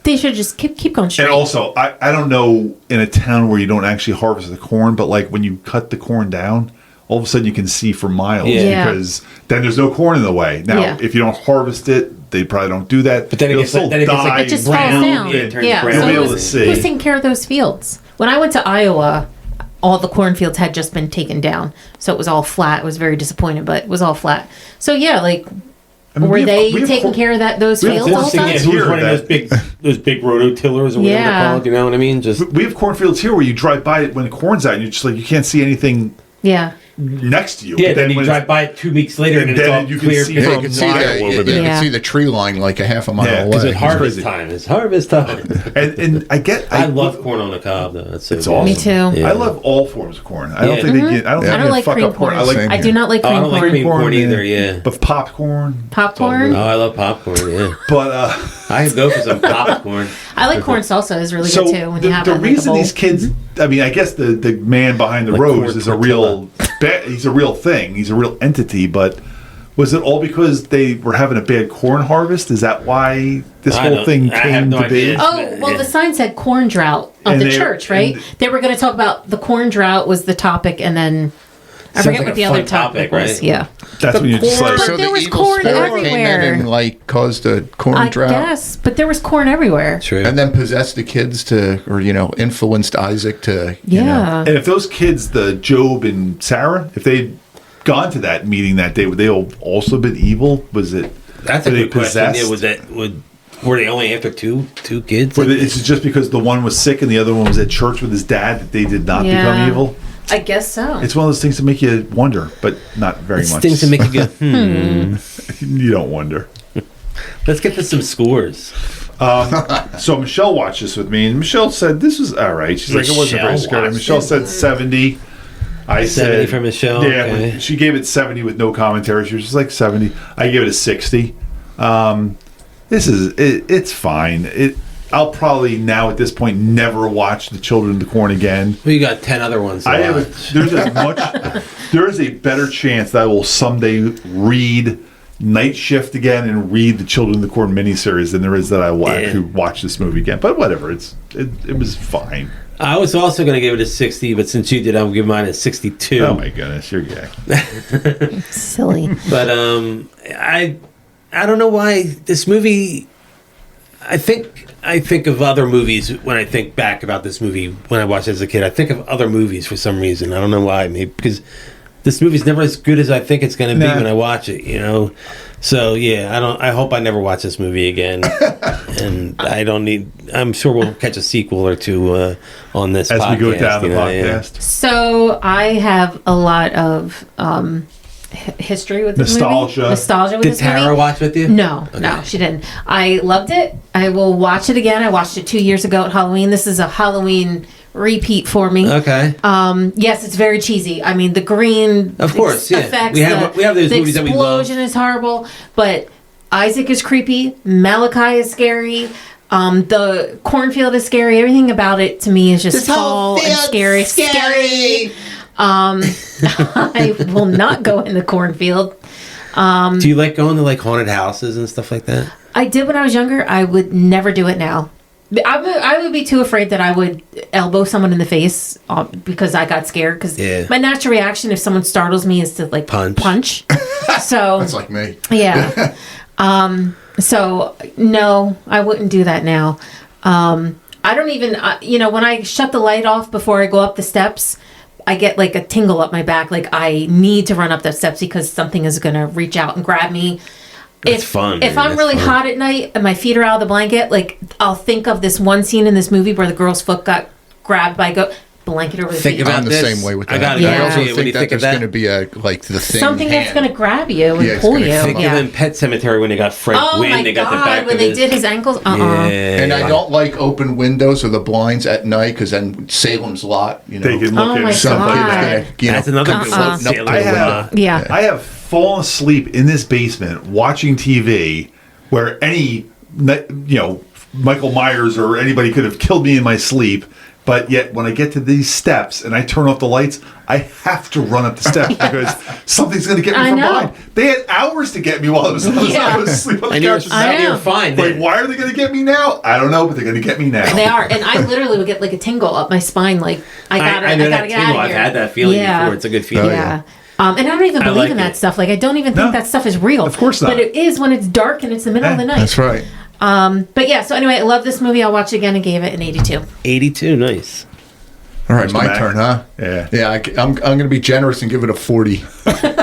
They should just keep going straight. And also, I don't know in a town where you don't actually harvest the corn, but like when you cut the corn down, all of a sudden you can see for miles because then there's no corn in the way. Now, if you don't harvest it, they probably don't do that. But then it just falls down. You'll be able to see. Who's taking care of those fields? When I went to Iowa, all the cornfields had just been taken down, so it was all flat. I was very disappointed, but it was all flat. So yeah, like. Were they taking care of those fields all the time? Who was running those big rototillers or whatever they're called? You know what I mean? We have cornfields here where you drive by it when the corn's out, and you're just like you can't see anything. Yeah. Next to you. Yeah, then you drive by it 2 weeks later and it's all clear. You can see the tree line like a half a mile away. Because it's harvest time. It's harvest time. and I love corn on the cob though. That's so it's awesome. Me too. Yeah. I love all forms of corn. I don't think they get. I don't like cream corn. I do not like cream corn. I don't like cream corn either. Yeah, but popcorn. Popcorn. Oh, I love popcorn. Yeah, but I can go for some popcorn. I like corn salsa. Is really good too. When you have the reason these kids, I mean, I guess the man behind the rose is a real. He's a real thing. He's a real entity. But was it all because they were having a bad corn harvest? Is that why this whole thing came to be? Oh, well, the sign said corn drought of the church, right? They were going to talk about the corn drought was the topic, and then I forget what the other topic was. Right? Yeah, that's when you're just like. But there was corn everywhere. Came in and caused a corn drought. Yes, but there was corn everywhere. True. And then possessed the kids influenced Isaac to. Yeah. And if those kids, the Job and Sarah, if they'd gone to that meeting that day, would they have also been evil? Was it? That's a good question. Yeah, were they only after two kids? It's just because the one was sick and the other one was at church with his dad that they did not become evil? I guess so. It's one of those things that make you wonder, but not very much. Things that make you go, You don't wonder. Let's get to some scores. So Michelle watched this with me, and Michelle said this was all right. She's like, it wasn't very scary. Michelle said 70. I 70 for Michelle. Yeah, okay. She gave it 70 with no commentary. She was just like 70. I gave it a 60. It's fine. I'll probably now at this point never watch The Children of the Corn again. Well, you got 10 other ones. There is a better chance that I will someday read Night Shift again and read the Children of the Corn miniseries than there is that I will actually watch this movie again. But whatever, it was fine. I was also going to give it a 60, but since you did, I'll give mine a 62. Oh my goodness, you're gay. Silly. But I don't know why this movie. I think of other movies when I think back about this movie when I watched it as a kid. I think of other movies for some reason. I don't know why. Maybe because this movie's never as good as I think it's going to be when I watch it. You know, so yeah. I hope I never watch this movie again. And I don't need. I'm sure we'll catch a sequel or two on this as podcast, we go down the podcast. Yeah. So I have a lot of history with this movie. Nostalgia with this movie. Did Tara watch with you? No, she didn't. I loved it. I will watch it again. I watched it 2 years ago at Halloween. This is a Halloween repeat for me. Okay. Yes, it's very cheesy. I mean, the green of course, effects. We have those movies that we love. The explosion is horrible, but Isaac is creepy. Malachi is scary. The cornfield is scary. Everything about it to me is just tall and scary. Scary. I will not go in the cornfield. Do you like going to like haunted houses and stuff like that? I did when I was younger. I would never do it now. I would be too afraid that I would elbow someone in the face because I got scared. Because my natural reaction if someone startles me is to like punch. So that's like me. Yeah. So no, I wouldn't do that now. I don't even. When I shut the light off before I go up the steps, I get like a tingle up my back. Like I need to run up the steps because something is going to reach out and grab me. It's fun. If I'm really hot at night and my feet are out of the blanket, like I'll think of this one scene in this movie where the girl's foot got grabbed by a blanket over the feet. I'm the same way with that. I also think that there's going to be the thing. Something that's going to grab you and pull you. Think of in Pet Cemetery when they got Fred Gwynn. They got the back when they did his ankles. And I don't like open windows or the blinds at night because then Salem's Lot. They can look at something. That's another good one. I have fallen asleep in this basement watching TV where any Michael Myers or anybody could have killed me in my sleep. But yet, when I get to these steps and I turn off the lights, I have to run up the steps because something's going to get me from behind. They had hours to get me while I was asleep on the couch. You're fine. Like, why are they going to get me now? I don't know, but they're going to get me now. They are, and I literally would get like a tingle up my spine. Like I gotta get out of here. I've had that feeling before. It's a good feeling. Yeah. And I don't even believe in that stuff. Like I don't even think that stuff is real. Of course not. But it is when it's dark and it's the middle of the night. That's right. But yeah. So anyway, I love this movie. I'll watch it again and gave it an 82. 82, nice. All right, my turn, huh? Yeah. Yeah, I'm going to be generous and give it a 40.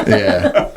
Yeah.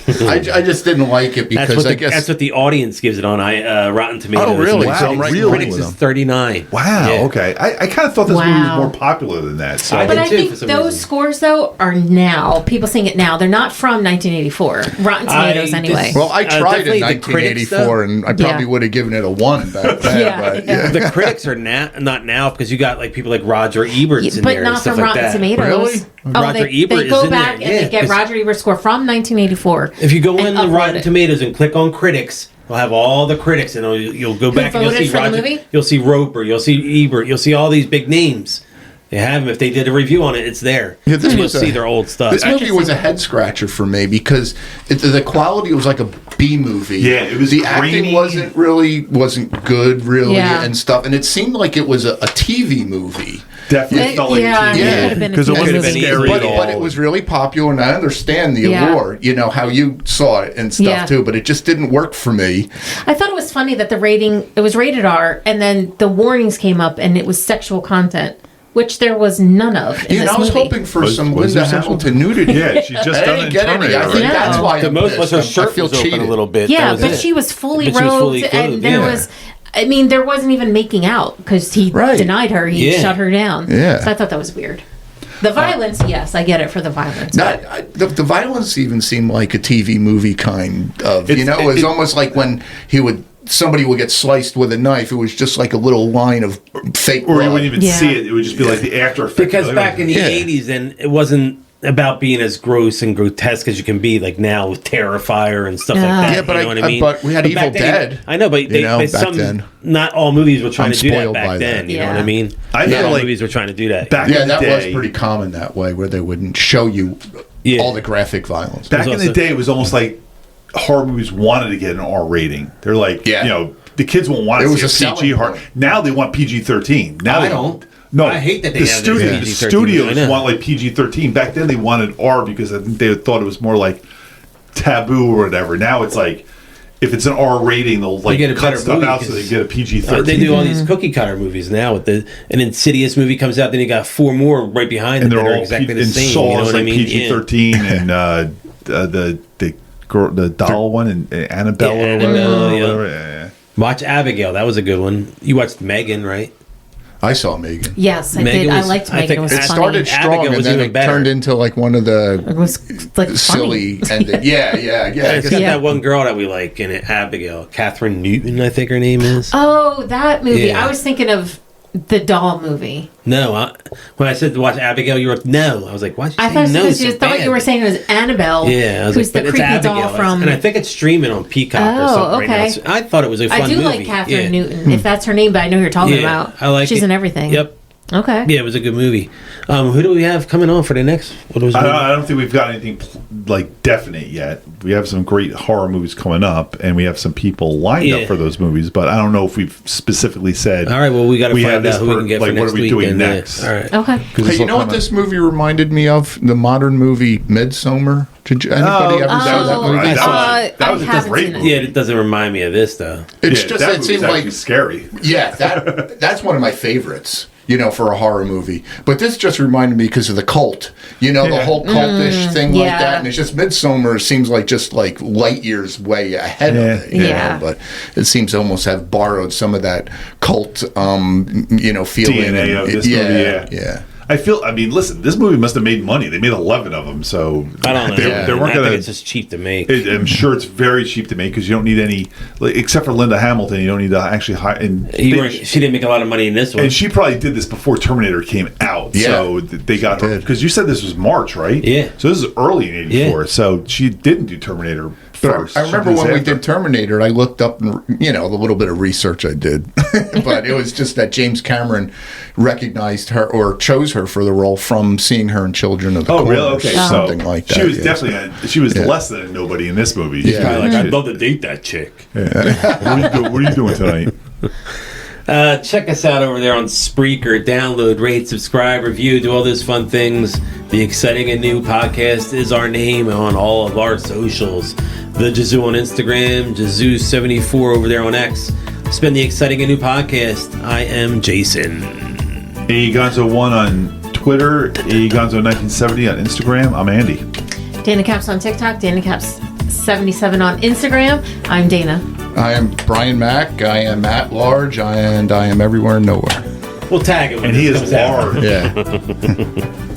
I just didn't like it because I guess that's what the audience gives it on Rotten Tomatoes. Oh, really? Wow, So I'm right Critics is 39. Wow. Yeah. Okay. I kind of thought this movie was more popular than that. So. I But did I too, think for some those reason. scores, though, are now. People seeing it now. They're not from 1984. Rotten Tomatoes, anyway. Well, I tried in definitely the critics, 1984, and I probably would have given it a 1 back then. Yeah. The critics are not now because you got like people like Roger Ebert's in But there and not stuff from like Rotten that. Tomatoes. Really? Roger they Ebert go is in back there. and they Yeah, get 'cause Roger Ebert's score from 1984. If you go in the upload Rotten it. Tomatoes and click on critics, we'll have all the critics, and you'll go back and you'll voted see for the Roger. movie? You'll see Roper. You'll see Ebert. You'll see all these big names. They have them. If they did a review on it, it's there. Yeah, this and you'll was see their old stuff. This movie was a head scratcher for me because the quality was like a B movie. Yeah, it was the acting grainy. wasn't good really Yeah. and stuff, and it seemed like it was a TV movie. Definitely felt like yeah, a TV. it could have been a Because it TV wasn't movie. scary But, at all. but it was really popular, and I understand the allure, how you saw it and stuff too, but it just didn't work for me. I thought it was funny that it was rated R, and then the warnings came up, and it was sexual content, which there was none of in this I was movie. hoping for Was- some was Linda there sexual- Hamilton nudity. Yeah, she just I done didn't it get in any. I Terminator, think right? that's why The I'm most was her pissed. I shirt feel was open cheated. a little bit. Yeah, That was but it. she was fully But she was robed, fully clothed, and there yeah. was. I mean, there wasn't even making out because he denied her. He shut her down. Yeah. So I thought that was weird. The violence, yes, I get it for the violence. The violence even seemed like a TV movie kind of. It's- It was almost like when somebody would get sliced with a knife. It was just like a little line of fake Or blood. you wouldn't even see it. It would just be like the after effect. Because back in the Yeah. 80s, and it wasn't about being as gross and grotesque as you can be like now with Terrifier and stuff like that. Yeah, but you know what I mean? but we had Evil back then, Dead. I know, but back some then. not all movies were trying I'm to do that spoiled by back then. that. You know what I Yeah. mean? I Not feel all like movies were trying to do that. back in Yeah, the that day, was pretty common that way, where they wouldn't show you all the graphic violence. Back in also- the day, it was almost like horror movies wanted to get an R rating. They're like, the kids won't want It to was see a a PG selling horror. point. Now they want PG-13. Now I they don't. No, I hate that they the have studio, this the PG-13, I studios know. want like PG-13. Back then they wanted R because I think they thought it was more like taboo or whatever. Now it's like if it's an R rating, they'll like get a cut better stuff movie out so 'cause, they get a PG-13. They do all these cookie cutter movies now. With an Insidious movie comes out, then you got 4 more right behind and it they're that are all exactly the and same. Saw You know is what I like mean? PG-13 and the doll one and Annabelle Yeah, or Annabelle, whatever. yeah. Yeah. Watch Abigail. That was a good one. You watched Megan, right? I saw Megan. Yes, I Megan did. I was- liked I Megan. think It was it It funny. started strong Abigail and was then even it better. turned into like one of It the was like silly funny. ending. Yeah. It's got Yeah. that one girl that we like in it, Abigail. Catherine Newton, I think her name is. Oh, that movie. Yeah. I was thinking of the doll movie. No, when I said to watch Abigail, you were like, no. I was like, why did you I say thought no? you so thought bad? you were saying it was Annabelle. Yeah, I was who's like, but the it's creepy Abigail. doll from. And I think it's streaming on Peacock or something right now. okay. So I thought it was a fun I do movie. like Catherine Yeah. Newton, if that's her name, but I know who you're talking about. I like She's it. in everything. Yep. Okay. Yeah, it was a good movie. Who do we have coming on for the next? What was I don't think we've got anything like definite yet. We have some great horror movies coming up, and we have some people lined up for those movies. But I don't know if we've specifically said. All right, well, we got to have find this out who we can get like, for what next are we week. doing then, next? All right. Okay. Hey, you know what this movie reminded me of? The modern movie Midsommar. Did anybody ever see that movie? right. That was I a haven't great seen it. movie. Yeah, it doesn't remind me of this though. It's Yeah, just that it movie's seemed actually like scary. yeah, that's one of my favorites. For a horror movie. But this just reminded me because of the cult. The whole cultish thing like yeah. that. And it's just Midsommar seems like just like light years way ahead of it. Yeah. But it seems to almost have borrowed some of that cult, feeling. DNA of this movie, Yeah. I mean, listen, this movie must have made money. They made 11 of them, so I don't know. They weren't I going think it's just cheap to make. I'm sure it's very cheap to make because you don't need any, except for Linda Hamilton. You don't need to actually hire. And She didn't make a lot of money in this one. and she probably did this before Terminator came out. Yeah. So they got her because you said this was March, right? Yeah. So this is early in '84. Yeah. So she didn't do Terminator first. I remember She was when we after. did Terminator, I looked up, and the little bit of research I did, but it was just that James Cameron recognized her or chose her for the role from seeing her in Children of the Corn. Oh, really? Okay, or something like that. She was yeah. definitely she was less than a nobody in this movie. Yeah. Probably like, I'd love to date that chick. What are you doing tonight? Check us out over there on Spreaker. Download, rate, subscribe, review, do all those fun things. The Exciting and New Podcast is our name on all of our socials. The Jazoo on Instagram, Jazoo74 over there on X. Spend the Exciting and New Podcast. I am Jason. Agonzo1 on Twitter, Agonzo1970 on Instagram. I'm Andy. Dana Caps on TikTok, Dana Caps 77 on Instagram. I'm Dana. I am Brian Mack. I am at large, and I am everywhere and nowhere. We'll tag him when And he this is comes out. Yeah.